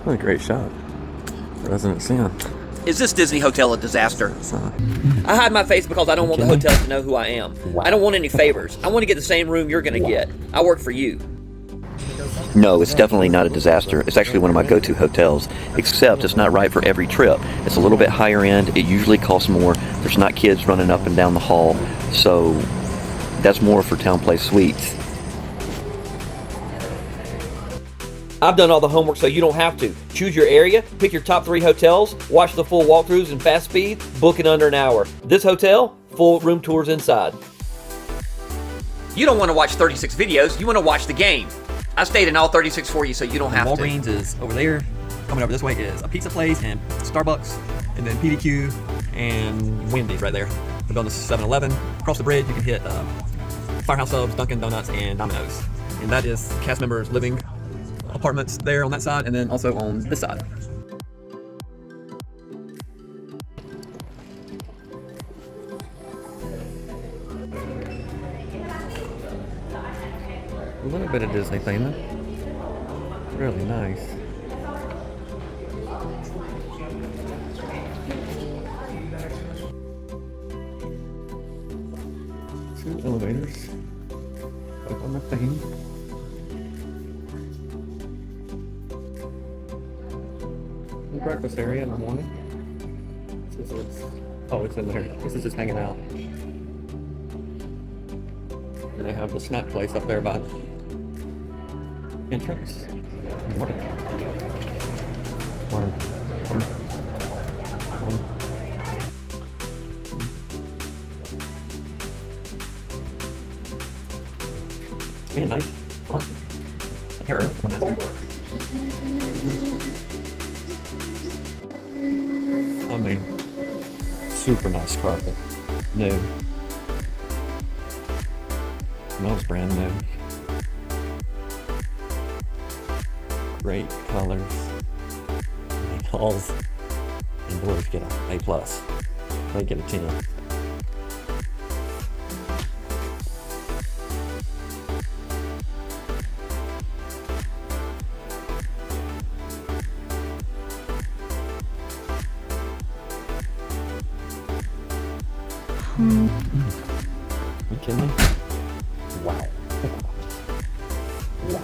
What a great shot. Resident Sin. Is this Disney hotel a disaster? I hide my face because I don't want the hotel to know who I am. Wow. I don't want any favors. I want to get the same room you're going to get. I work for you. No, it's definitely not a disaster. It's actually one of my go-to hotels, except it's not right for every trip. It's a little bit higher end. It usually costs more. There's not kids running up and down the hall, so that's more for Town Place Suites. I've done all the homework so you don't have to. Choose your area, pick your top 3 hotels, watch the full walkthroughs in fast speed, book in under an hour. This hotel, full room tours inside. You don't want to watch 36 videos, you want to watch the game. I stayed in all 36 for you so you don't have to. Walgreens is over there. Coming over this way is a pizza place and Starbucks, and then PDQ and Wendy's right there. We're going to 7-Eleven. Across the bridge you can hit Firehouse Subs, Dunkin' Donuts, and Domino's. And that is cast members living apartments there on that side, and then also on this side. A little bit of Disney theming. Really nice. Two elevators. Up on the thing. The breakfast area in the morning. It's in there. This is just hanging out. And they have the snack place up there by entrance. Water. Really nice. Here. I mean, super nice carpet. New. Smells brand new. Great colors. Halls and doors get an A+. They get a 10. You kidding me? Wow. Wow.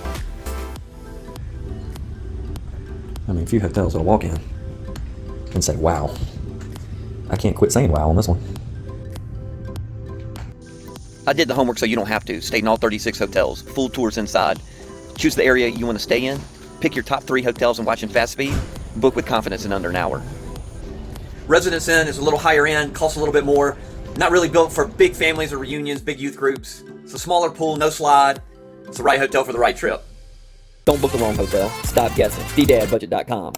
I mean, few hotels will walk in and say, wow. I can't quit saying wow on this one. I did the homework so you don't have to. Stayed in all 36 hotels, full tours inside. Choose the area you want to stay in, pick your top 3 hotels and watch in fast speed, book with confidence in under an hour. Residence Inn is a little higher end, costs a little bit more. Not really built for big families or reunions, big youth groups. It's a smaller pool, no slide. It's the right hotel for the right trip. Don't book the wrong hotel. Stop guessing. DDadBudget.com.